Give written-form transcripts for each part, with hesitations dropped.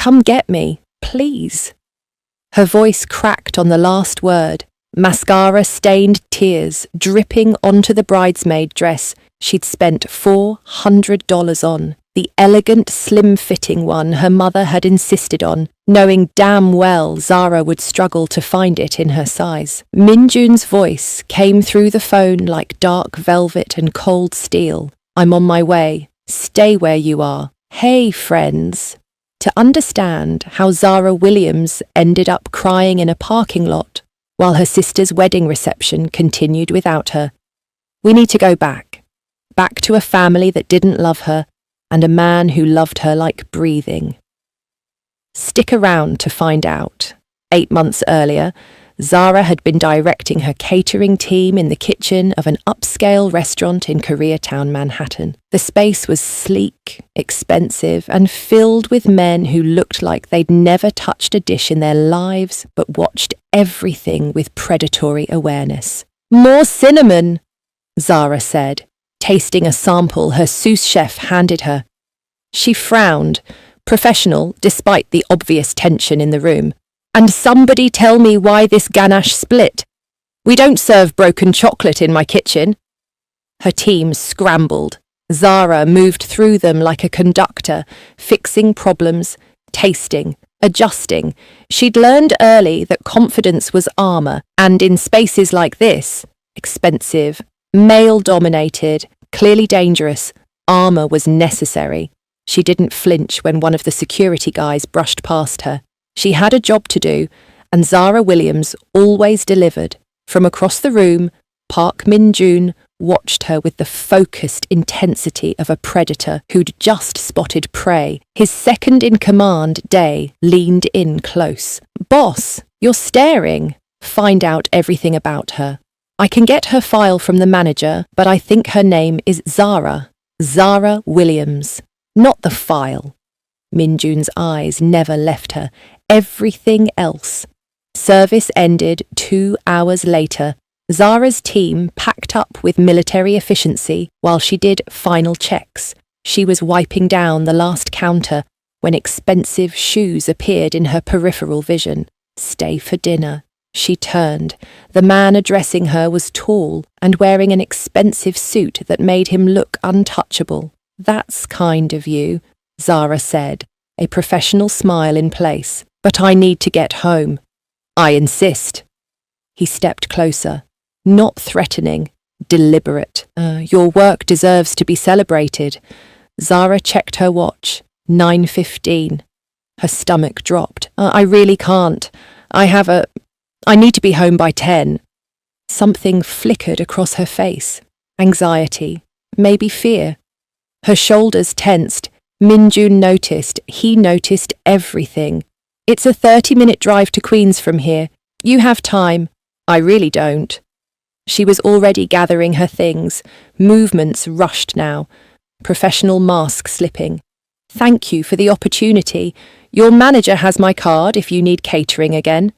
Come get me, please." Her voice cracked on the last word, mascara-stained tears dripping onto the bridesmaid dress she'd spent $400 on, the elegant, slim-fitting one her mother had insisted on, knowing damn well Zara would struggle to find it in her size. Minjun's voice came through the phone like dark velvet and cold steel. "I'm on my way. Stay where you are. Hey, friends." To understand how Zara Williams ended up crying in a parking lot while her sister's wedding reception continued without her, we need to go back to a family that didn't love her and a man who loved her like breathing. Stick around to find out. 8 months earlier, Zara had been directing her catering team in the kitchen of an upscale restaurant in Koreatown, Manhattan. The space was sleek, expensive, and filled with men who looked like they'd never touched a dish in their lives but watched everything with predatory awareness. "More cinnamon," Zara said, tasting a sample her sous chef handed her. She frowned, professional despite the obvious tension in the room. "And somebody tell me why this ganache split. We don't serve broken chocolate in my kitchen." Her team scrambled. Zara moved through them like a conductor, fixing problems, tasting, adjusting. She'd learned early that confidence was armor, and in spaces like this, expensive, male-dominated, clearly dangerous, armor was necessary. She didn't flinch when one of the security guys brushed past her. She had a job to do, and Zara Williams always delivered. From across the room, Park Min-jun watched her with the focused intensity of a predator who'd just spotted prey. His second-in-command, Day, leaned in close. "Boss, you're staring. Find out everything about her. I can get her file from the manager, but I think her name is Zara. Zara Williams. Not the file." Min-jun's eyes never left her. Everything else. Service ended 2 hours later. Zara's team packed up with military efficiency while she did final checks. She was wiping down the last counter when expensive shoes appeared in her peripheral vision. "Stay for dinner." She turned. The man addressing her was tall and wearing an expensive suit that made him look untouchable. "That's kind of you," Zara said, a professional smile in place. "But I need to get home." "I insist." He stepped closer, not threatening, deliberate. Your work deserves to be celebrated." Zara checked her watch. 9:15. Her stomach dropped. I really can't. I need to be home by 10. Something flickered across her face. Anxiety, maybe fear. Her shoulders tensed. Min-jun noticed. He noticed everything. "It's a 30-minute drive to Queens from here. You have time." "I really don't." She was already gathering her things. Movements rushed now. Professional mask slipping. "Thank you for the opportunity. Your manager has my card if you need catering again."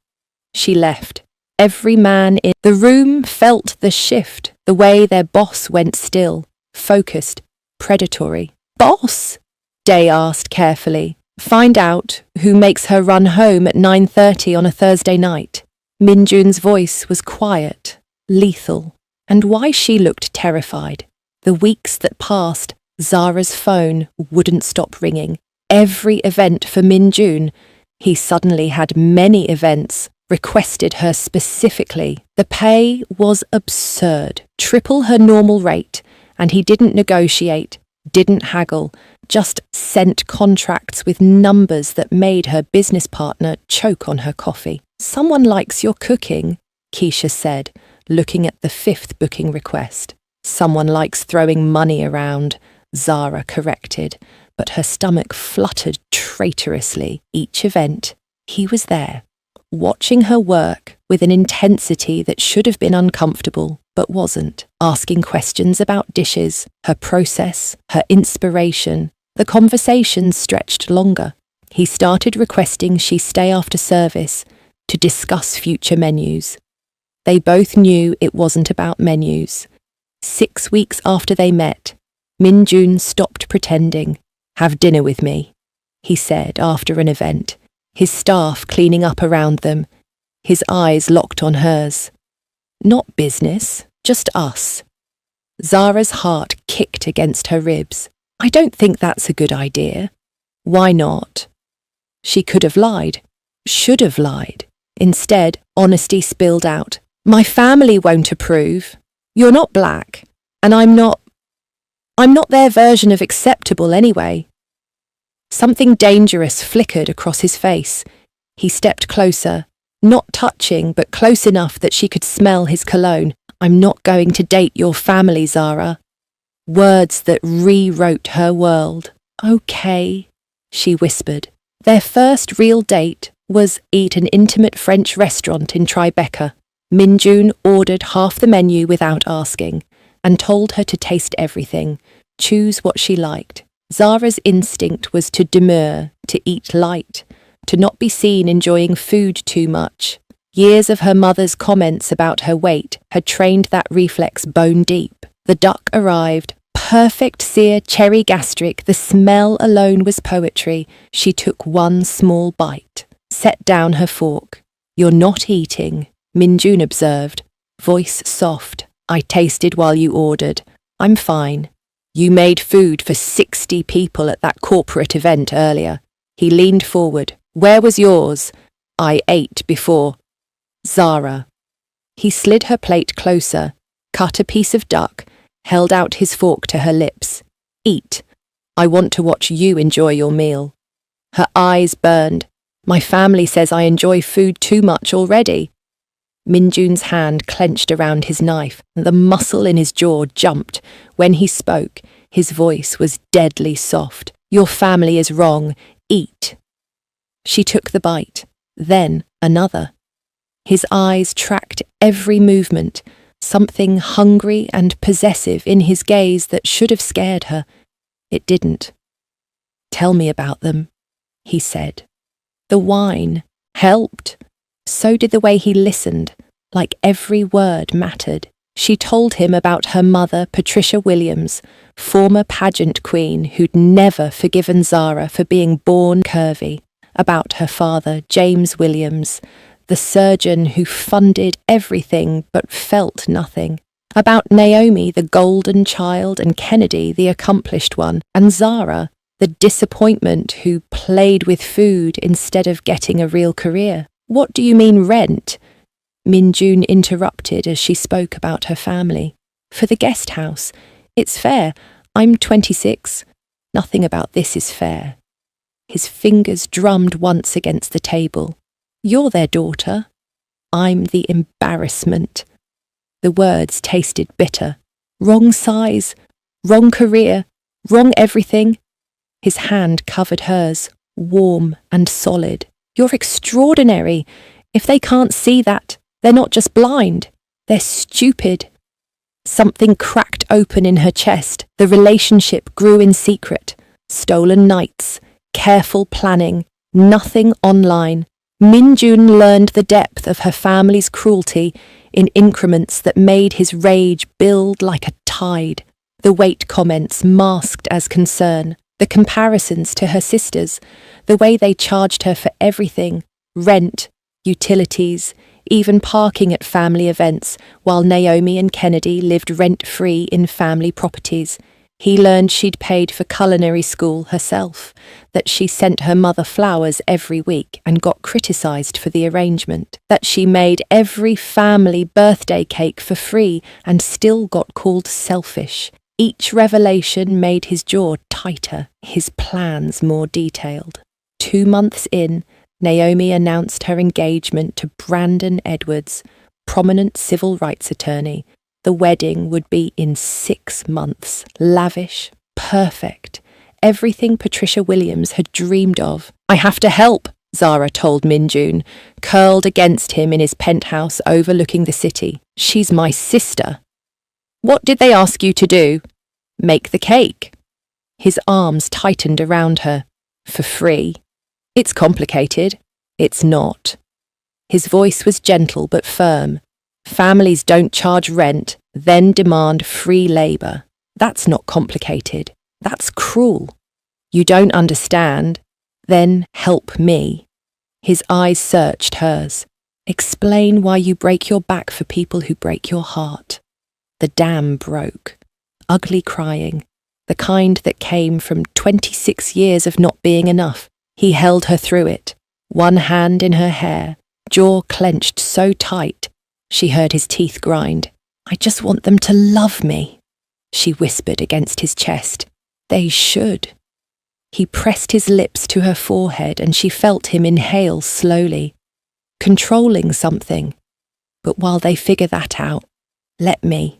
She left. Every man in the room felt the shift, the way their boss went still, focused, predatory. "Boss?" Day asked carefully. "Find out who makes her run home at 9:30 on a Thursday night." Min-jun's voice was quiet, lethal, and why she looked terrified. The weeks that passed, Zara's phone wouldn't stop ringing. Every event for Min-jun, he suddenly had many events, requested her specifically. The pay was absurd, triple her normal rate, and he didn't negotiate, didn't haggle, just sent contracts with numbers that made her business partner choke on her coffee. "Someone likes your cooking," Keisha said, looking at the 5th booking request. "Someone likes throwing money around," Zara corrected, but her stomach fluttered traitorously. Each event, he was there, watching her work with an intensity that should have been uncomfortable, but wasn't, asking questions about dishes, her process, her inspiration. The conversation stretched longer. He started requesting she stay after service to discuss future menus. They both knew it wasn't about menus. 6 weeks after they met, Min-jun stopped pretending. "Have dinner with me." he said after an event, his staff cleaning up around them, his eyes locked on hers. Not business, just us. Zara's heart kicked against her ribs. I don't think that's a good idea. Why not? She could have lied, should have lied. Instead, honesty spilled out. My family won't approve. You're not black, and I'm not their version of acceptable anyway. Something dangerous flickered across his face. He stepped closer, not touching, but close enough that she could smell his cologne. I'm not going to date your family, Zara. Words that rewrote her world. Okay, she whispered. Their first real date was eat an intimate French restaurant in Tribeca. Minjun ordered half the menu without asking and told her to taste everything, choose what she liked. Zara's instinct was to demur, to eat light, to not be seen enjoying food too much. Years of her mother's comments about her weight had trained that reflex bone deep. The duck arrived, perfect sear cherry gastric, the smell alone was poetry. She took one small bite, set down her fork. You're not eating, Minjun observed, voice soft. I tasted while you ordered. I'm fine. You made food for 60 people at that corporate event earlier. He leaned forward. Where was yours? I ate before. Zara. He slid her plate closer, cut a piece of duck, held out his fork to her lips. Eat. I want to watch you enjoy your meal. Her eyes burned. My family says I enjoy food too much already. Minjun's hand clenched around his knife, and the muscle in his jaw jumped. When he spoke, his voice was deadly soft. Your family is wrong. Eat. She took the bite, then another. His eyes tracked every movement, something hungry and possessive in his gaze that should have scared her. It didn't. Tell me about them, he said. The wine helped. So did the way he listened, like every word mattered. She told him about her mother, Patricia Williams, former pageant queen who'd never forgiven Zara for being born curvy, about her father, James Williams, the surgeon who funded everything but felt nothing, about Naomi, the golden child, and Kennedy, the accomplished one, and Zara, the disappointment who played with food instead of getting a real career. What do you mean rent? Minjun interrupted as she spoke about her family. For the guest house. It's fair. I'm 26. Nothing about this is fair. His fingers drummed once against the table. You're their daughter. I'm the embarrassment. The words tasted bitter. Wrong size, wrong career, wrong everything. His hand covered hers, warm and solid. You're extraordinary. If they can't see that, they're not just blind. They're stupid. Something cracked open in her chest. The relationship grew in secret. Stolen nights, careful planning, nothing online. Minjun learned the depth of her family's cruelty in increments that made his rage build like a tide. The weight comments masked as concern, the comparisons to her sisters, the way they charged her for everything, rent, utilities, even parking at family events, while Naomi and Kennedy lived rent-free in family properties. He learned she'd paid for culinary school herself, that she sent her mother flowers every week and got criticised for the arrangement, that she made every family birthday cake for free and still got called selfish. Each revelation made his jaw tighter, his plans more detailed. 2 months in, Naomi announced her engagement to Brandon Edwards, prominent civil rights attorney. The wedding would be in 6 months, lavish, perfect, everything Patricia Williams had dreamed of. I have to help, Zara told Minjun, curled against him in his penthouse overlooking the city. She's my sister. What did they ask you to do? Make the cake. His arms tightened around her. For free. It's complicated. It's not. His voice was gentle but firm. Families don't charge rent, then demand free labour. That's not complicated. That's cruel. You don't understand. Then help me. His eyes searched hers. Explain why you break your back for people who break your heart. The dam broke. Ugly crying. The kind that came from 26 years of not being enough. He held her through it, one hand in her hair, jaw clenched so tight. She heard his teeth grind. I just want them to love me, she whispered against his chest. They should. He pressed his lips to her forehead and she felt him inhale slowly, controlling something. But while they figure that out, let me.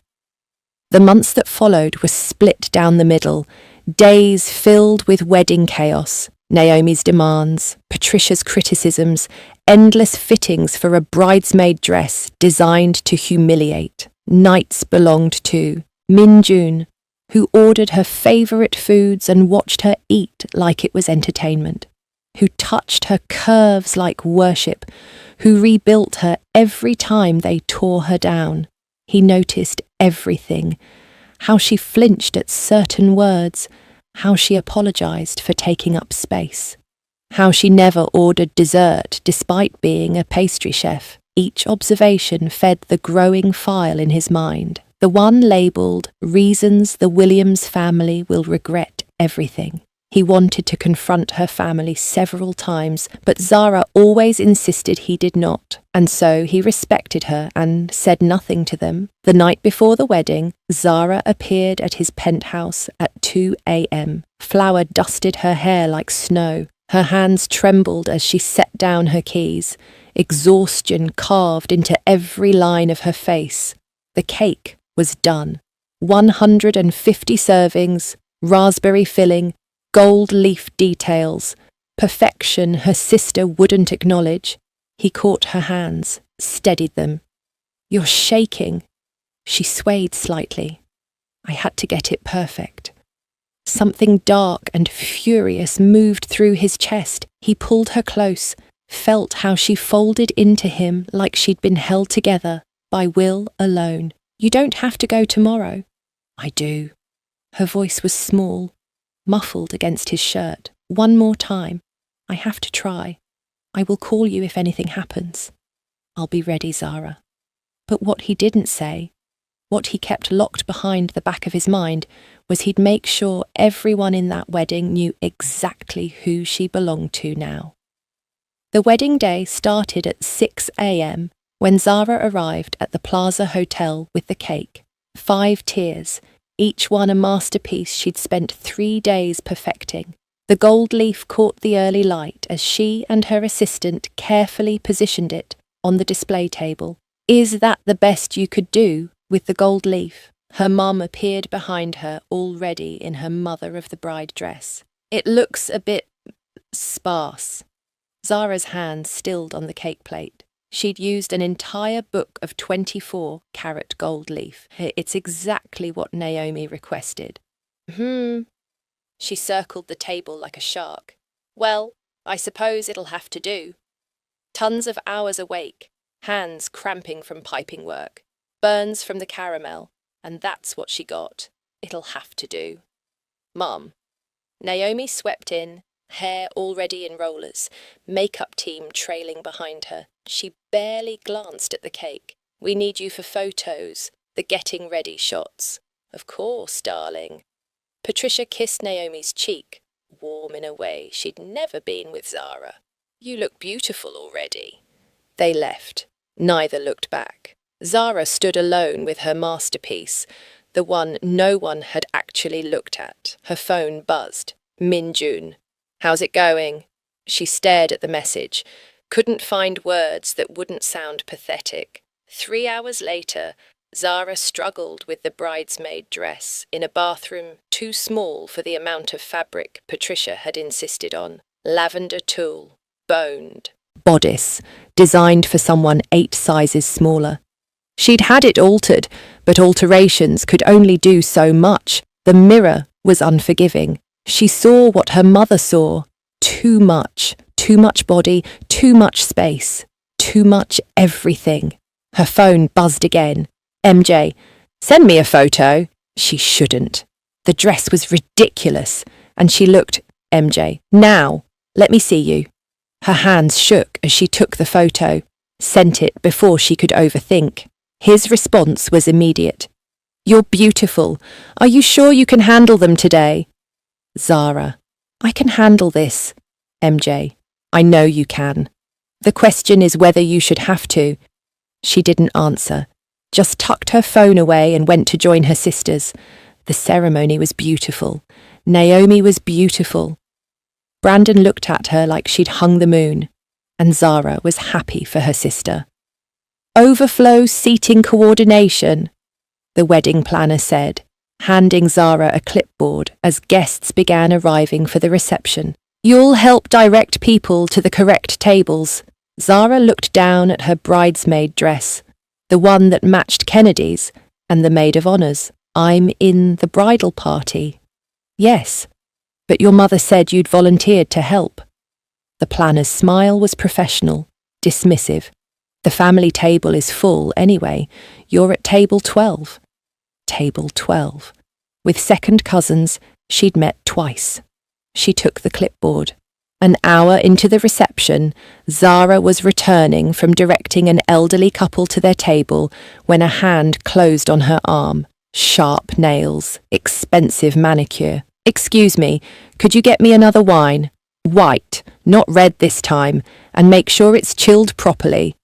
The months that followed were split down the middle, days filled with wedding chaos, Naomi's demands, Patricia's criticisms, endless fittings for a bridesmaid dress designed to humiliate. Nights belonged to Min-jun, who ordered her favourite foods and watched her eat like it was entertainment, who touched her curves like worship, who rebuilt her every time they tore her down. He noticed everything, how she flinched at certain words, how she apologised for taking up space, how she never ordered dessert despite being a pastry chef. Each observation fed the growing file in his mind, the one labelled Reasons the Williams family will regret everything. He wanted to confront her family several times, but Zara always insisted he did not, and so he respected her and said nothing to them. The night before the wedding, Zara appeared at his penthouse at 2 a.m. Flour dusted her hair like snow. Her hands trembled as she set down her keys. Exhaustion carved into every line of her face. The cake was done. 150 servings, raspberry filling, gold leaf details, perfection her sister wouldn't acknowledge. He caught her hands, steadied them. You're shaking. She swayed slightly. I had to get it perfect. Something dark and furious moved through his chest. He pulled her close, felt how she folded into him like she'd been held together by will alone. You don't have to go tomorrow. I do. Her voice was small, muffled against his shirt. One more time. I have to try. I will call you if anything happens. I'll be ready, Zara. But what he didn't say, what he kept locked behind the back of his mind, was he'd make sure everyone in that wedding knew exactly who she belonged to now. The wedding day started at 6 a.m. when Zara arrived at the Plaza Hotel with the cake. 5 tiers, each one a masterpiece she'd spent 3 days perfecting. The gold leaf caught the early light as she and her assistant carefully positioned it on the display table. Is that the best you could do with the gold leaf? Her mum appeared behind her, already in her mother-of-the-bride dress. It looks a bit sparse. Zara's hand stilled on the cake plate. She'd used an entire book of 24-carat gold leaf. It's exactly what Naomi requested. She circled the table like a shark. Well, I suppose it'll have to do. Tons of hours awake, hands cramping from piping work, burns from the caramel, and that's what she got. It'll have to do. Mum. Naomi swept in, hair already in rollers, makeup team trailing behind her. She barely glanced at the cake. We need you for photos, the getting ready shots. Of course, darling. Patricia kissed Naomi's cheek, warm in a way she'd never been with Zara. You look beautiful already. They left. Neither looked back. Zara stood alone with her masterpiece, the one no one had actually looked at. Her phone buzzed. Min-jun. How's it going? She stared at the message, couldn't find words that wouldn't sound pathetic. 3 hours later, Zara struggled with the bridesmaid dress in a bathroom too small for the amount of fabric Patricia had insisted on. Lavender tulle, boned. Bodice, designed for someone 8 sizes smaller. She'd had it altered, but alterations could only do so much. The mirror was unforgiving. She saw what her mother saw. Too much body, too much space, too much everything. Her phone buzzed again. MJ, send me a photo. She shouldn't. The dress was ridiculous, and she looked, MJ, now, Let me see you. Her hands shook as she took the photo, sent it before she could overthink. His response was immediate. You're beautiful. Are you sure you can handle them today? Zara. I can handle this. MJ. I know you can. The question is whether you should have to. She didn't answer, just tucked her phone away and went to join her sisters. The ceremony was beautiful. Naomi was beautiful. Brandon looked at her like she'd hung the moon, and Zara was happy for her sister. Overflow seating coordination, the wedding planner said, handing Zara a clipboard as guests began arriving for the reception. You'll help direct people to the correct tables. Zara looked down at her bridesmaid dress, the one that matched Kennedy's, and the maid of honours. I'm in the bridal party. Yes, but your mother said you'd volunteered to help. The planner's smile was professional, dismissive. The family table is full anyway. You're at table 12. Table 12. With second cousins, she'd met twice. She took the clipboard. An hour into the reception, Zara was returning from directing an elderly couple to their table when a hand closed on her arm. Sharp nails, expensive manicure. Excuse me, could you get me another wine? White, not red this time, and make sure it's chilled properly.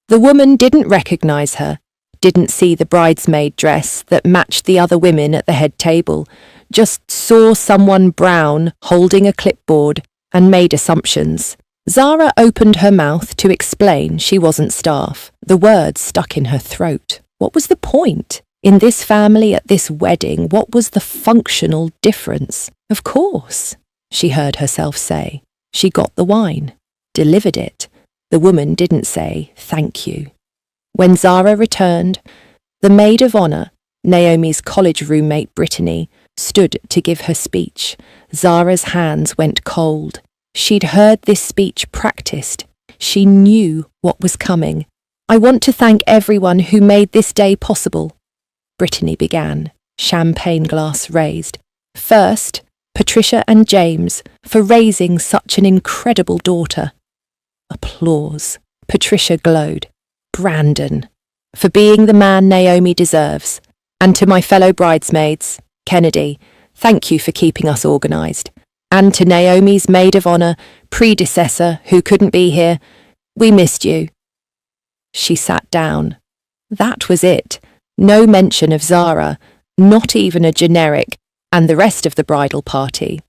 The woman didn't recognise her, didn't see the bridesmaid dress that matched the other women at the head table, just saw someone brown holding a clipboard and made assumptions. Zara opened her mouth to explain she wasn't staff. The words stuck in her throat. What was the point? In this family at this wedding, what was the functional difference? Of course, she heard herself say. She got the wine, delivered it. The woman didn't say thank you. When Zara returned, the maid of honour, Naomi's college roommate Brittany, stood to give her speech. Zara's hands went cold. She'd heard this speech practiced. She knew what was coming. I want to thank everyone who made this day possible, Brittany began, champagne glass raised. First, Patricia and James, for raising such an incredible daughter. Applause. Patricia glowed. Brandon, for being the man Naomi deserves. And to my fellow bridesmaids, Kennedy, thank you for keeping us organised. And to Naomi's maid of honour, predecessor, who couldn't be here, we missed you. She sat down. That was it. No mention of Zara, not even a generic, and the rest of the bridal party.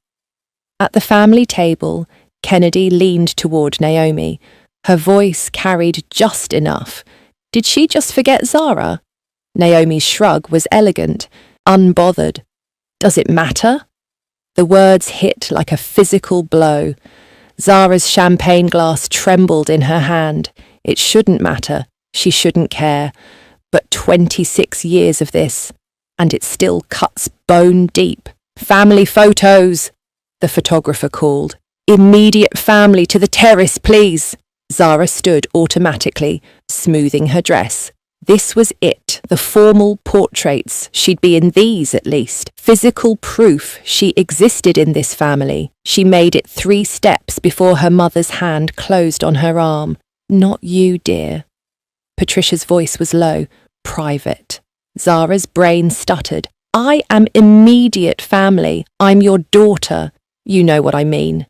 At the family table, Kennedy leaned toward Naomi. Her voice carried just enough. Did she just forget Zara? Naomi's shrug was elegant, unbothered. Does it matter? The words hit like a physical blow. Zara's champagne glass trembled in her hand. It shouldn't matter. She shouldn't care. But 26 years of this, and it still cuts bone deep. Family photos, the photographer called. Immediate family to the terrace, please. Zara stood automatically, smoothing her dress. This was it, the formal portraits. She'd be in these, at least. Physical proof she existed in this family. She made it 3 steps before her mother's hand closed on her arm. Not you, dear. Patricia's voice was low, private. Zara's brain stuttered. I am immediate family. I'm your daughter. You know what I mean.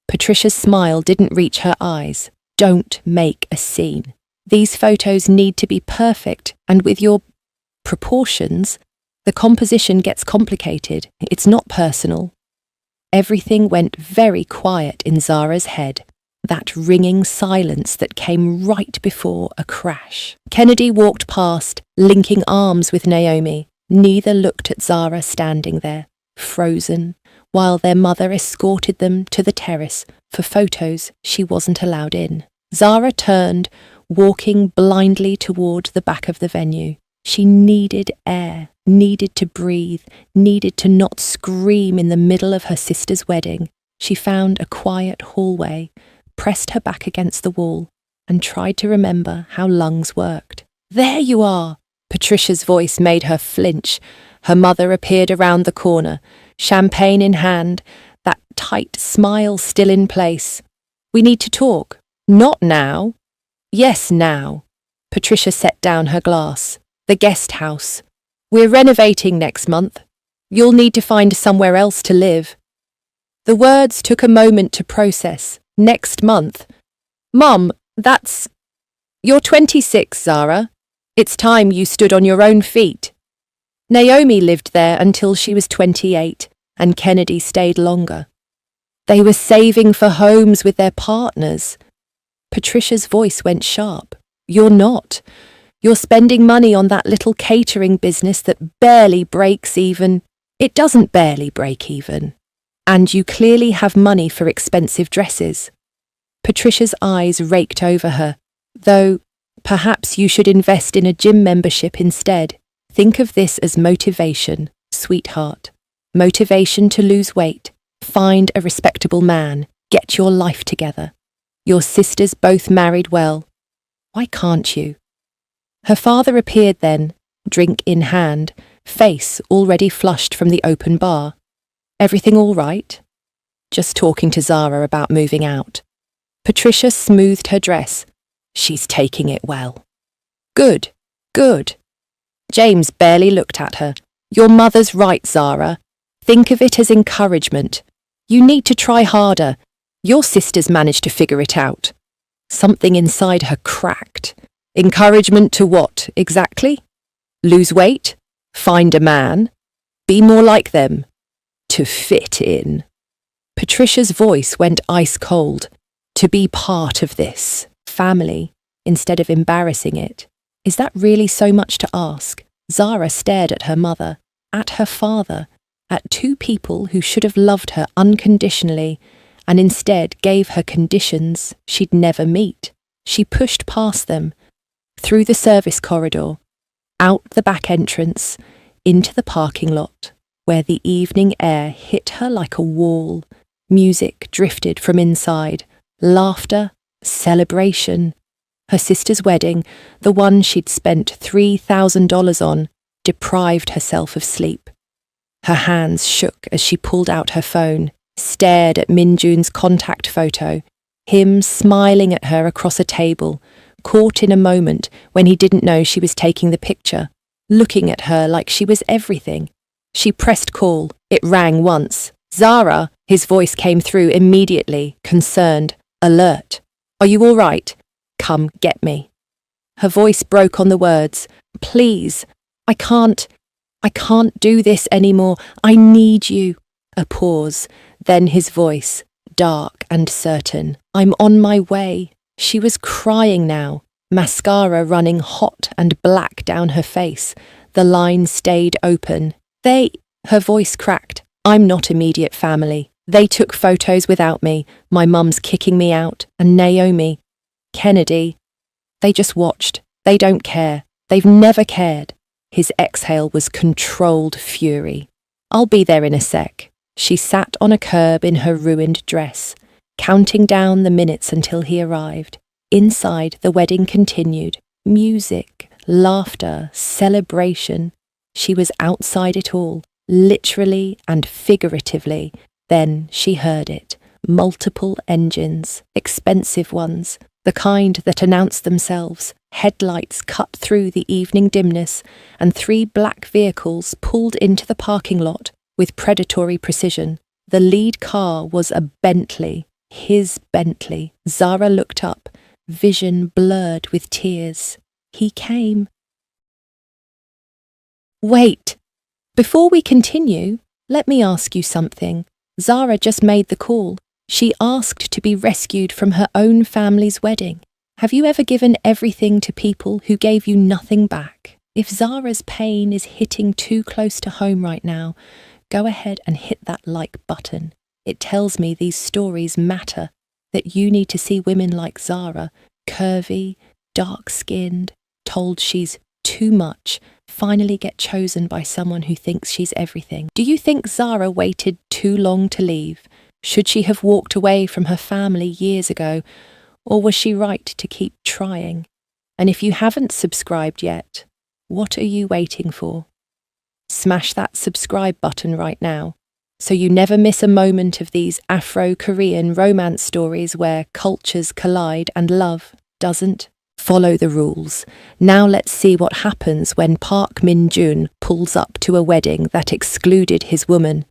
Patricia's smile didn't reach her eyes. Don't make a scene. These photos need to be perfect, and with your proportions, the composition gets complicated. It's not personal. Everything went very quiet in Zara's head, that ringing silence that came right before a crash. Kennedy walked past, linking arms with Naomi. Neither looked at Zara standing there, frozen, while their mother escorted them to the terrace for photos she wasn't allowed in. Zara turned, walking blindly toward the back of the venue. She needed air, needed to breathe, needed to not scream in the middle of her sister's wedding. She found a quiet hallway, pressed her back against the wall, and tried to remember how lungs worked. There you are! Patricia's voice made her flinch. Her mother appeared around the corner, champagne in hand, that tight smile still in place. We need to talk. Not now. Yes, now. Patricia set down her glass. The guest house. We're renovating next month. You'll need to find somewhere else to live. The words took a moment to process. Next month. Mum, that's... You're 26, Zara. It's time you stood on your own feet. Naomi lived there until she was 28, and Kennedy stayed longer. They were saving for homes with their partners. Patricia's voice went sharp. You're not. You're spending money on that little catering business that barely breaks even. It doesn't barely break even. And you clearly have money for expensive dresses. Patricia's eyes raked over her, though perhaps you should invest in a gym membership instead. Think of this as motivation, sweetheart. Motivation to lose weight, find a respectable man, get your life together. Your sisters both married well. Why can't you? Her father appeared then, drink in hand, face already flushed from the open bar. Everything all right? Just talking to Zara about moving out. Patricia smoothed her dress. She's taking it well. Good, good. James barely looked at her. Your mother's right, Zara. Think of it as encouragement. You need to try harder. Your sisters managed to figure it out. Something inside her cracked. Encouragement to what, exactly? Lose weight? Find a man? Be more like them? To fit in. Patricia's voice went ice cold. To be part of this family, instead of embarrassing it. Is that really so much to ask? Zara stared at her mother, at her father, at two people who should have loved her unconditionally, and instead gave her conditions she'd never meet. She pushed past them, through the service corridor, out the back entrance, into the parking lot, where the evening air hit her like a wall. Music drifted from inside, laughter, celebration. Her sister's wedding, the one she'd spent $3,000 on, deprived herself of sleep. Her hands shook as she pulled out her phone, stared at Minjun's contact photo, him smiling at her across a table, caught in a moment when he didn't know she was taking the picture, looking at her like she was everything. She pressed call. It rang once. Zara, his voice came through immediately, concerned, alert. Are you all right? Come get me. Her voice broke on the words. Please, I can't do this anymore. I need you. A pause, then his voice, dark and certain. I'm on my way. She was crying now, mascara running hot and black down her face. The line stayed open. Her voice cracked. I'm not immediate family. They took photos without me. My mum's kicking me out. And Naomi, Kennedy, they just watched. They don't care. They've never cared. His exhale was controlled fury. I'll be there in a sec. She sat on a curb in her ruined dress, counting down the minutes until he arrived. Inside, the wedding continued. Music, laughter, celebration. She was outside it all, literally and figuratively. Then she heard it. Multiple engines, expensive ones, the kind that announced themselves. Headlights cut through the evening dimness, and 3 black vehicles pulled into the parking lot with predatory precision. The lead car was a Bentley, his Bentley. Zara looked up, vision blurred with tears. He came. Wait, before we continue, let me ask you something. Zara just made the call. She asked to be rescued from her own family's wedding. Have you ever given everything to people who gave you nothing back? If Zara's pain is hitting too close to home right now, go ahead and hit that like button. It tells me these stories matter, that you need to see women like Zara, curvy, dark-skinned, told she's too much, finally get chosen by someone who thinks she's everything. Do you think Zara waited too long to leave? Should she have walked away from her family years ago, or was she right to keep trying? And if you haven't subscribed yet, what are you waiting for? Smash that subscribe button right now. so you never miss a moment of these Afro-Korean romance stories where cultures collide and love doesn't. Follow the rules. Now let's see what happens when Park Min-jun pulls up to a wedding that excluded his woman.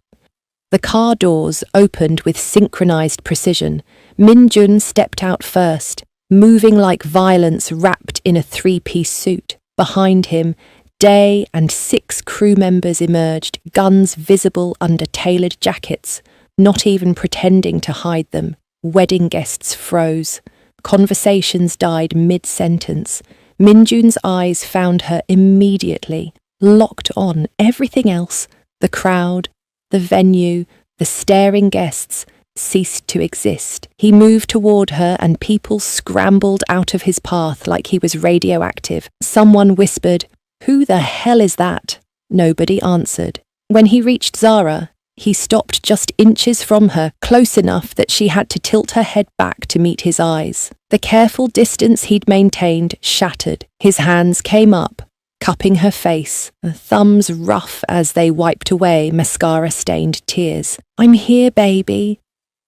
The car doors opened with synchronized precision. Min-jun stepped out first, moving like violence wrapped in a three-piece suit. Behind him, Day and 6 crew members emerged, guns visible under tailored jackets, not even pretending to hide them. Wedding guests froze. Conversations died mid-sentence. Min-jun's eyes found her immediately, locked on everything else. The crowd, the venue, the staring guests ceased to exist. He moved toward her and people scrambled out of his path like he was radioactive. Someone whispered, "Who the hell is that?" Nobody answered. When he reached Zara, he stopped just inches from her, close enough that she had to tilt her head back to meet his eyes. The careful distance he'd maintained shattered. His hands came up, cupping her face, the thumbs rough as they wiped away mascara-stained tears. "I'm here, baby."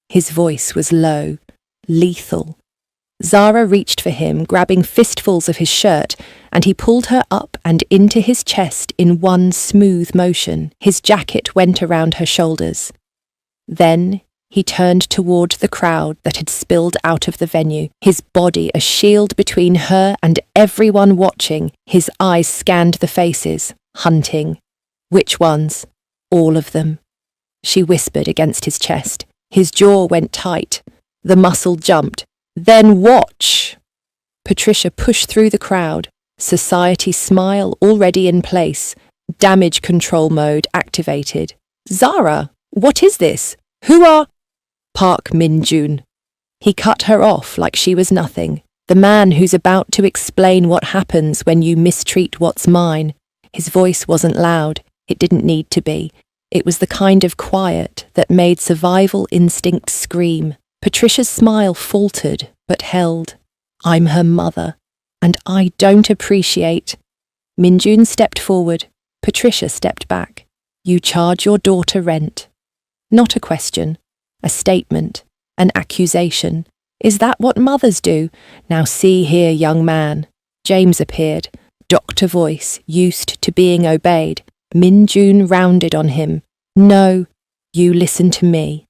His voice was low, lethal. Zara reached for him, grabbing fistfuls of his shirt, and he pulled her up and into his chest in one smooth motion. His jacket went around her shoulders. Then he turned toward the crowd that had spilled out of the venue, his body a shield between her and everyone watching. His eyes scanned the faces, hunting. "Which ones?" "All of them," she whispered against his chest. His jaw went tight. The muscle jumped. "Then watch!" Patricia pushed through the crowd, society smile already in place, damage control mode activated. "Zara, what is this? Who are—" "Park Min-jun." He cut her off like she was nothing. "The man who's about to explain what happens when you mistreat what's mine." His voice wasn't loud. It didn't need to be. It was the kind of quiet that made survival instinct scream. Patricia's smile faltered, but held. "I'm her mother, and I don't appreciate—" Min-jun stepped forward. Patricia stepped back. "You charge your daughter rent." Not a question, a statement, an accusation. "Is that what mothers do? Now see here, young man." James appeared, doctor voice, used to being obeyed. Min-jun rounded on him. "No, you listen to me."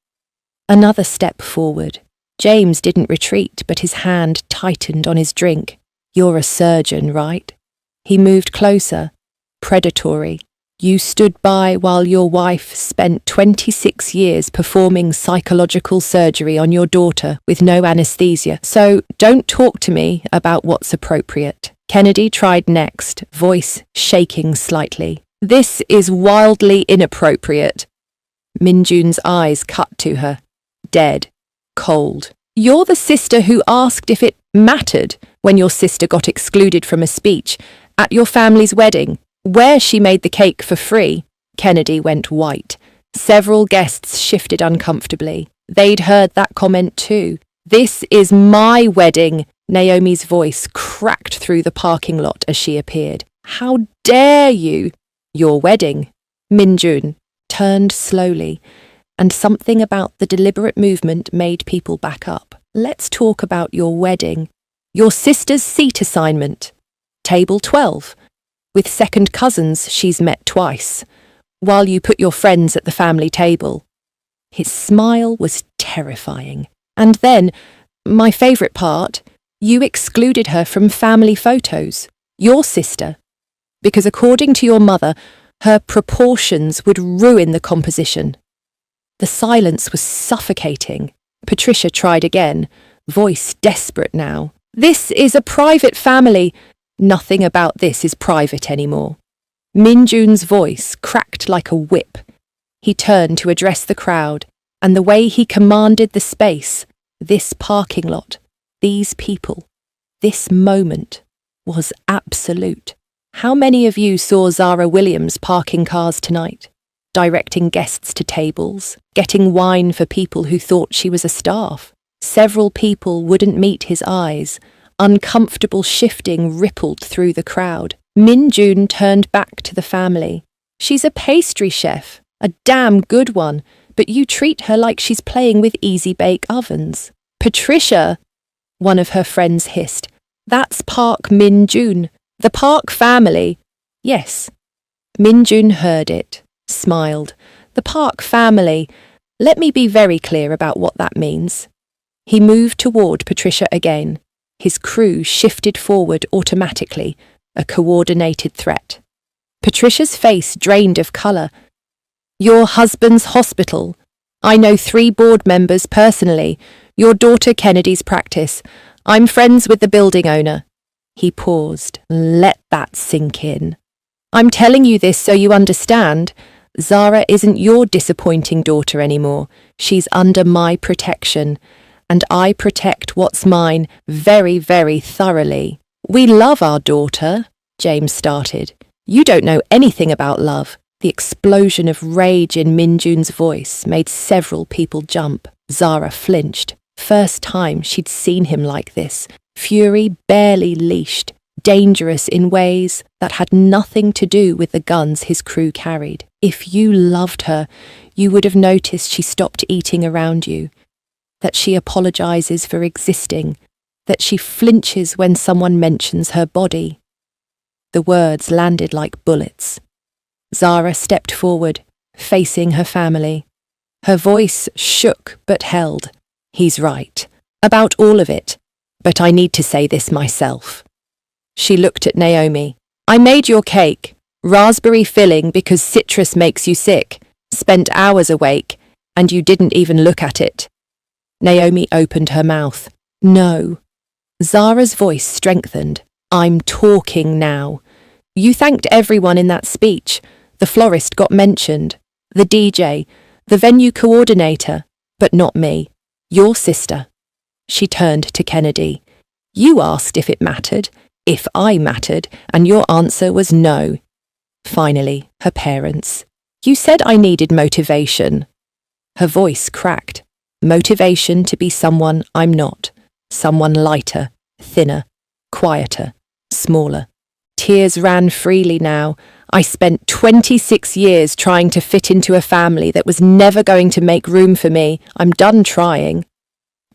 Another step forward. James didn't retreat, but his hand tightened on his drink. "You're a surgeon, right?" He moved closer. Predatory. "You stood by while your wife spent 26 years performing psychological surgery on your daughter with no anesthesia, so don't talk to me about what's appropriate." Kennedy tried next, voice shaking slightly. "This is wildly inappropriate." Min-jun's eyes cut to her. Dead. Cold. "You're the sister who asked if it mattered when your sister got excluded from a speech at your family's wedding, where she made the cake for free." Kennedy went white. Several guests shifted uncomfortably. They'd heard that comment too. "This is my wedding." Naomi's voice cracked through the parking lot as she appeared. "How dare you?" "Your wedding." Min-jun turned slowly, and something about the deliberate movement made people back up. "Let's talk about your wedding. Your sister's seat assignment. Table 12. With second cousins she's met twice, while you put your friends at the family table." His smile was terrifying. "And then, my favourite part, you excluded her from family photos. Your sister. Because according to your mother, her proportions would ruin the composition." The silence was suffocating. Patricia tried again, voice desperate now. "This is a private family." "Nothing about this is private anymore." Min-jun's voice cracked like a whip. He turned to address the crowd, and the way he commanded the space, this parking lot, these people, this moment, was absolute. "How many of you saw Zara Williams parking cars tonight? Directing guests to tables, getting wine for people who thought she was a staff." Several people wouldn't meet his eyes. Uncomfortable shifting rippled through the crowd. Min-jun turned back to the family. "She's a pastry chef, a damn good one. but you treat her like she's playing with easy-bake ovens. Patricia, one of her friends hissed. That's Park Min-jun, the Park family. Yes. Min-jun heard it, smiled. The Park family. Let me be very clear about what that means. He moved toward Patricia again. His crew shifted forward automatically, a coordinated threat. Patricia's face drained of colour. Your husband's hospital. I know 3 board members personally. Your daughter Kennedy's practice. I'm friends with the building owner. He paused. Let that sink in. I'm telling you this so you understand. Zara isn't your disappointing daughter anymore. She's under my protection. And I protect what's mine very, very thoroughly. We love our daughter, James started. You don't know anything about love. The explosion of rage in Min-jun's voice made several people jump. Zara flinched. First time she'd seen him like this. Fury barely leashed, dangerous in ways that had nothing to do with the guns his crew carried. If you loved her, you would have noticed she stopped eating around you, that she apologizes for existing, that she flinches when someone mentions her body. The words landed like bullets. Zara stepped forward, facing her family. Her voice shook but held. He's right, about all of it, but I need to say this myself. She looked at Naomi. I made your cake, raspberry filling because citrus makes you sick, spent hours awake, and you didn't even look at it. Naomi opened her mouth. No. Zara's voice strengthened. I'm talking now. You thanked everyone in that speech. The florist got mentioned, the DJ, the venue coordinator, but not me, your sister. She turned to Kennedy. You asked if it mattered, if I mattered, and your answer was no. Finally, her parents. You said I needed motivation. Her voice cracked. Motivation to be someone I'm not, someone lighter, thinner, quieter, smaller. Tears ran freely now. I spent 26 years trying to fit into a family that was never going to make room for me. I'm done trying.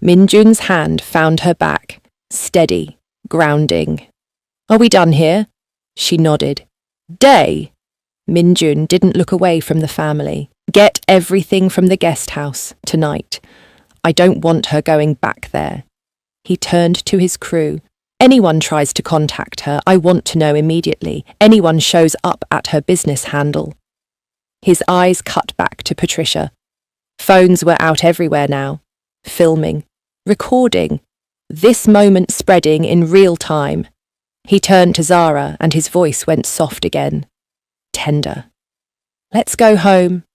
Min-jun's hand found her back, steady, grounding. Are we done here? She nodded. Day. Min-jun didn't look away from the family. Get everything from the guest house tonight. I don't want her going back there. He turned to his crew. Anyone tries to contact her, I want to know immediately. Anyone shows up at her business handle. His eyes cut back to Patricia. Phones were out everywhere now. Filming. Recording. This moment spreading in real time. He turned to Zara and his voice went soft again. Tender. Let's go home.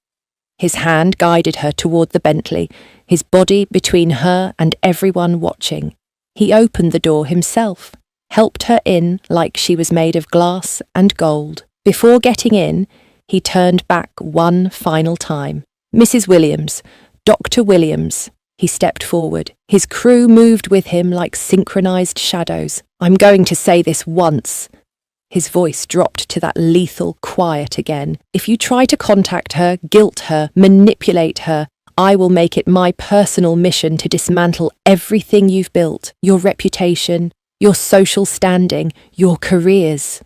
His hand guided her toward the Bentley, his body between her and everyone watching. He opened the door himself, helped her in like she was made of glass and gold. Before getting in, he turned back one final time. Mrs. Williams, Dr. Williams. He stepped forward. His crew moved with him like synchronized shadows. I'm going to say this once. His voice dropped to that lethal quiet again. If you try to contact her, guilt her, manipulate her, I will make it my personal mission to dismantle everything you've built, your reputation, your social standing, your careers.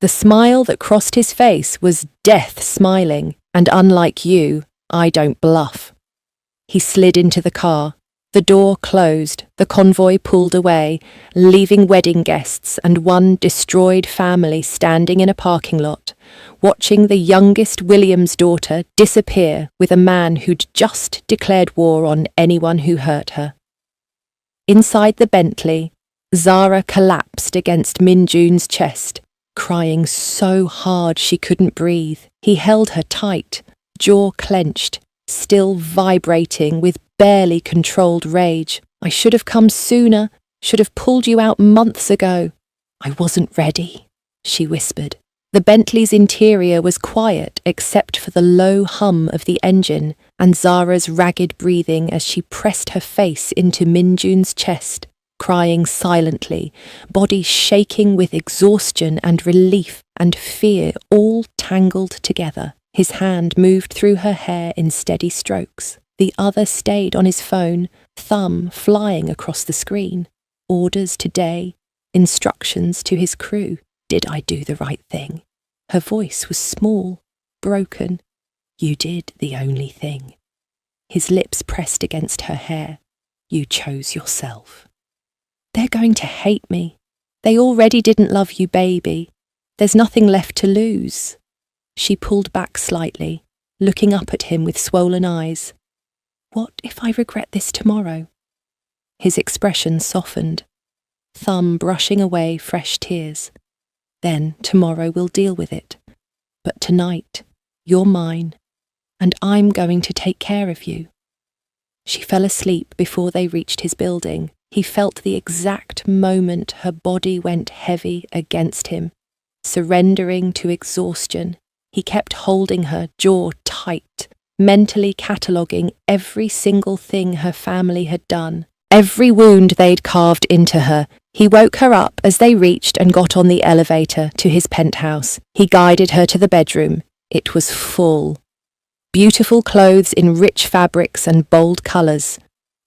The smile that crossed his face was death smiling, and unlike you, I don't bluff. He slid into the car. The door closed, the convoy pulled away, leaving wedding guests and one destroyed family standing in a parking lot, watching the youngest Williams' daughter disappear with a man who'd just declared war on anyone who hurt her. Inside the Bentley, Zara collapsed against Min-jun's chest, crying so hard she couldn't breathe. He held her tight, jaw clenched, still vibrating with barely controlled rage. I should have come sooner, should have pulled you out months ago. I wasn't ready, she whispered. The Bentley's interior was quiet except for the low hum of the engine and Zara's ragged breathing as she pressed her face into Min-jun's chest, crying silently, body shaking with exhaustion and relief and fear all tangled together. His hand moved through her hair in steady strokes. The other stayed on his phone, thumb flying across the screen. Orders today, instructions to his crew. Did I do the right thing? Her voice was small, broken. You did the only thing. His lips pressed against her hair. You chose yourself. They're going to hate me. They already didn't love you, baby. There's nothing left to lose. She pulled back slightly, looking up at him with swollen eyes. What if I regret this tomorrow? His expression softened, thumb brushing away fresh tears. Then tomorrow we'll deal with it. But tonight, you're mine, and I'm going to take care of you. She fell asleep before they reached his building. He felt the exact moment her body went heavy against him, surrendering to exhaustion. He kept holding her, jaw tight, mentally cataloguing every single thing her family had done, every wound they'd carved into her. He woke her up as they reached and got on the elevator to his penthouse. He guided her to the bedroom. It was full. Beautiful clothes in rich fabrics and bold colours.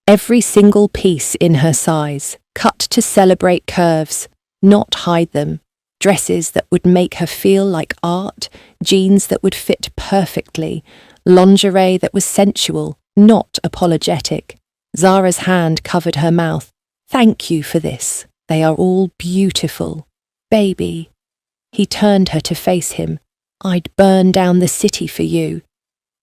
Every single piece in her size, cut to celebrate curves, not hide them. Dresses that would make her feel like art, jeans that would fit perfectly, lingerie that was sensual, not apologetic. Zara's hand covered her mouth. Thank you for this. They are all beautiful. Baby. He turned her to face him. I'd burn down the city for you.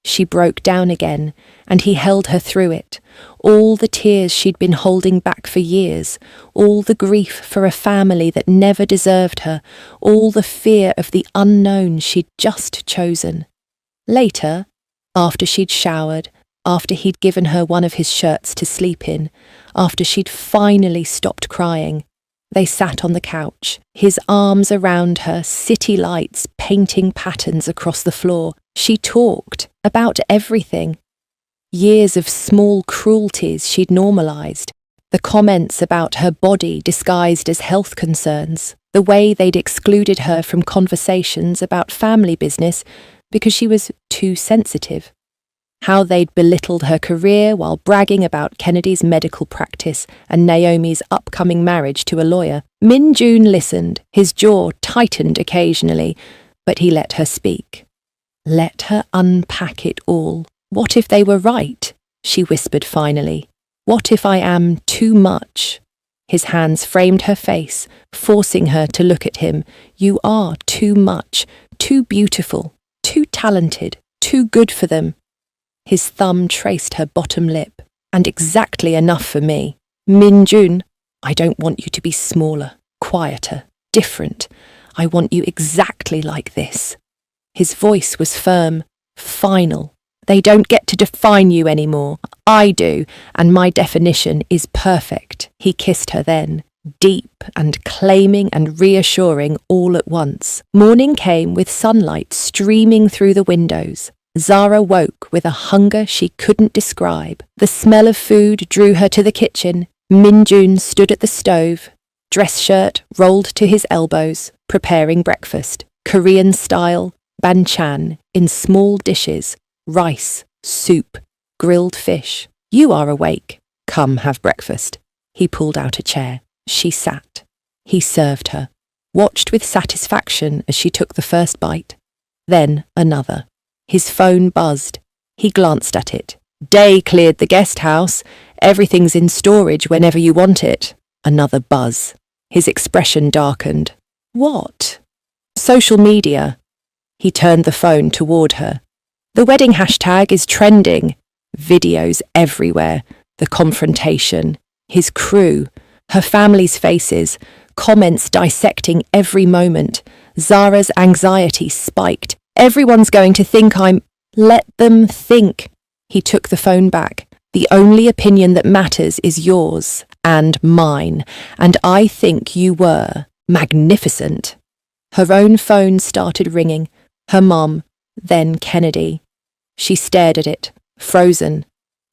She broke down again, and he held her through it. All the tears she'd been holding back for years, all the grief for a family that never deserved her, all the fear of the unknown she'd just chosen. Later, after she'd showered, after he'd given her one of his shirts to sleep in, after she'd finally stopped crying, they sat on the couch, his arms around her, city lights painting patterns across the floor. She talked about everything. Years of small cruelties she'd normalised, the comments about her body disguised as health concerns, the way they'd excluded her from conversations about family business because she was too sensitive, how they'd belittled her career while bragging about Kennedy's medical practice and Naomi's upcoming marriage to a lawyer. Min-Jun listened, his jaw tightened occasionally, but he let her speak. Let her unpack it all. What if they were right? She whispered finally. What if I am too much? His hands framed her face, forcing her to look at him. You are too much, too beautiful, too talented, too good for them. His thumb traced her bottom lip. And exactly enough for me. Min-Jun, I don't want you to be smaller, quieter, different. I want you exactly like this. His voice was firm, final. They don't get to define you anymore. I do, and my definition is perfect. He kissed her then, deep and claiming and reassuring all at once. Morning came with sunlight streaming through the windows. Zara woke with a hunger she couldn't describe. The smell of food drew her to the kitchen. Min-Jun stood at the stove, dress shirt rolled to his elbows, preparing breakfast. Korean style, banchan in small dishes, rice, soup, grilled fish. You are awake. Come have breakfast. He pulled out a chair. She sat. He served her, watched with satisfaction as she took the first bite, then another. His phone buzzed. He glanced at it. Day cleared the guest house. Everything's in storage whenever you want it. Another buzz. His expression darkened. What? Social media. He turned the phone toward her. The wedding hashtag is trending. Videos everywhere. The confrontation. His crew. Her family's faces. Comments dissecting every moment. Zara's anxiety spiked. Everyone's going to think I'm... Let them think. He took the phone back. The only opinion that matters is yours and mine, and I think you were magnificent. Her own phone started ringing. Her mum, then Kennedy. She stared at it, frozen.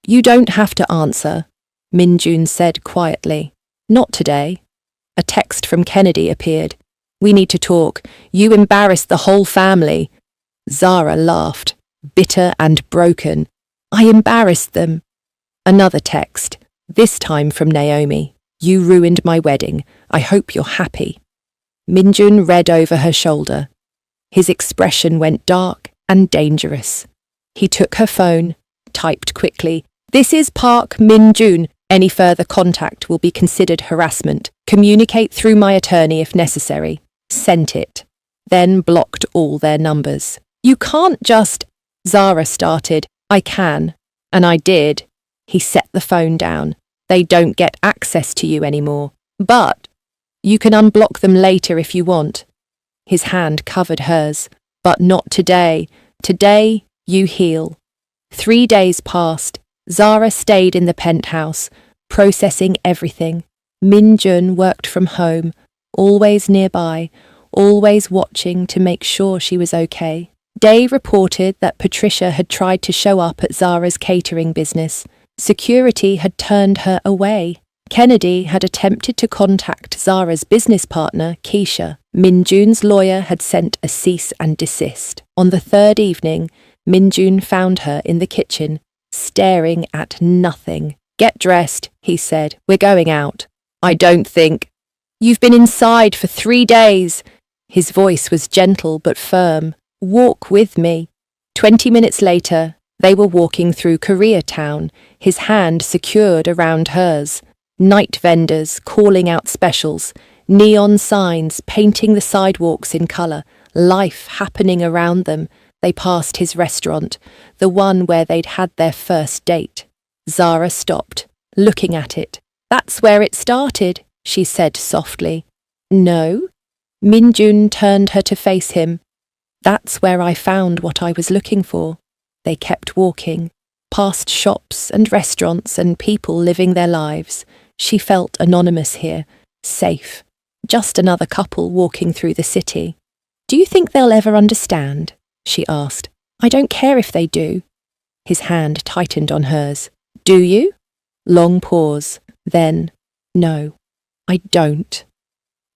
You don't have to answer, Min-Jun said quietly. Not today. A text from Kennedy appeared. We need to talk. You embarrassed the whole family. Zara laughed, bitter and broken. I embarrassed them. Another text, this time from Naomi. You ruined my wedding. I hope you're happy. Minjun read over her shoulder. His expression went dark and dangerous. He took her phone, typed quickly, This is Park Minjun. Any further contact will be considered harassment. Communicate through my attorney if necessary. Sent it. Then blocked all their numbers. You can't just... Zara started. I can. And I did. He set the phone down. They don't get access to you anymore. But you can unblock them later if you want. His hand covered hers. But not today. Today, you heal. 3 days passed. Zara stayed in the penthouse, processing everything. Minjun worked from home, always nearby, always watching to make sure she was okay. Day reported that Patricia had tried to show up at Zara's catering business. Security had turned her away. Kennedy had attempted to contact Zara's business partner, Keisha. Minjun's lawyer had sent a cease and desist. On the third evening, Minjun found her in the kitchen, staring at nothing. Get dressed, he said. We're going out. I don't think. You've been inside for 3 days. His voice was gentle but firm. Walk with me. 20 minutes later, they were walking through Koreatown, his hand secured around hers. Night vendors calling out specials, neon signs painting the sidewalks in colour, life happening around them. They passed his restaurant, the one where they'd had their first date. Zara stopped, looking at it. That's where it started, she said softly. No? Minjun turned her to face him. That's where I found what I was looking for. They kept walking, past shops and restaurants and people living their lives. She felt anonymous here, safe. Just another couple walking through the city. Do you think they'll ever understand? She asked. I don't care if they do. His hand tightened on hers. Do you? Long pause. Then, no, I don't.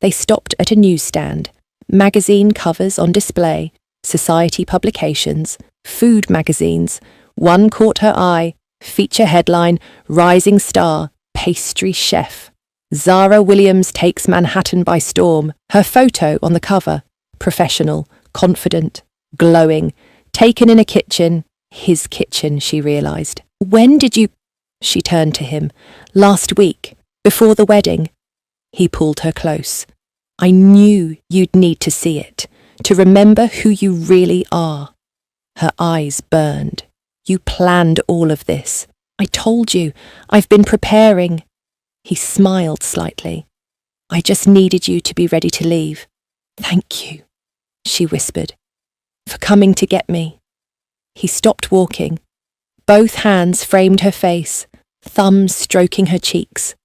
They stopped at a newsstand. Magazine covers on display, society publications, food magazines. One caught her eye. Feature headline, Rising Star, Pastry Chef. Zara Williams takes Manhattan by storm. Her photo on the cover. Professional, confident, glowing, taken in a kitchen. His kitchen, she realised. When did you... She turned to him. Last week, before the wedding. He pulled her close. I knew you'd need to see it, to remember who you really are. Her eyes burned. You planned all of this. I told you, I've been preparing. He smiled slightly. I just needed you to be ready to leave. Thank you, she whispered, for coming to get me. He stopped walking. Both hands framed her face, thumbs stroking her cheeks.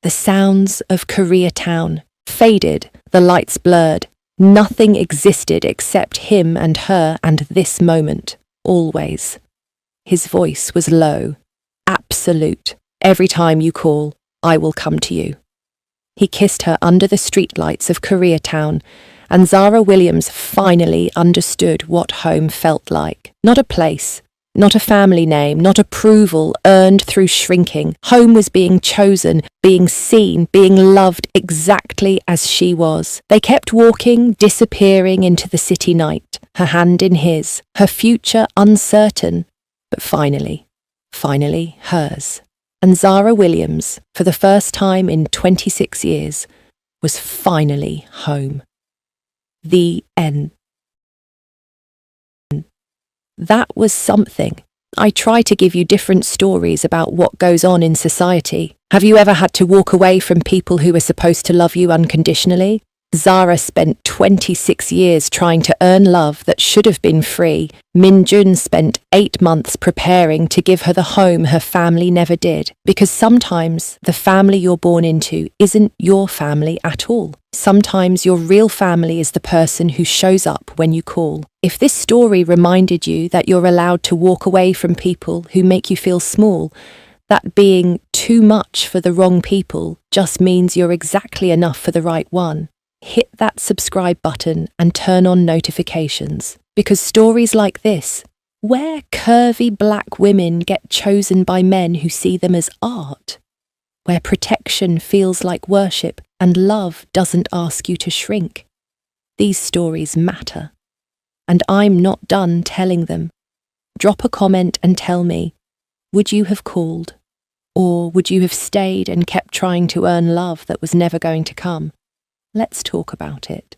The sounds of Koreatown faded, the lights blurred. Nothing existed except him and her and this moment, always. His voice was low, absolute. Every time you call, I will come to you. He kissed her under the streetlights of Koreatown, and Zara Williams finally understood what home felt like. Not a place, not a family name, not approval earned through shrinking. Home was being chosen, being seen, being loved exactly as she was. They kept walking, disappearing into the city night, her hand in his, her future uncertain, but finally hers. And Zara Williams, for the first time in 26 years, was finally home. The end. That was something. I try to give you different stories about what goes on in society. Have you ever had to walk away from people who were supposed to love you unconditionally? Zara spent 26 years trying to earn love that should have been free. Minjun spent 8 months preparing to give her the home her family never did. Because sometimes the family you're born into isn't your family at all. Sometimes your real family is the person who shows up when you call. If this story reminded you that you're allowed to walk away from people who make you feel small, that being too much for the wrong people just means you're exactly enough for the right one. hit that subscribe button and turn on notifications, because stories like this, where curvy black women get chosen by men who see them as art, where protection feels like worship and love doesn't ask you to shrink, these stories matter. And I'm not done telling them. Drop a comment and tell me, would you have called? Or would you have stayed and kept trying to earn love that was never going to come? Let's talk about it.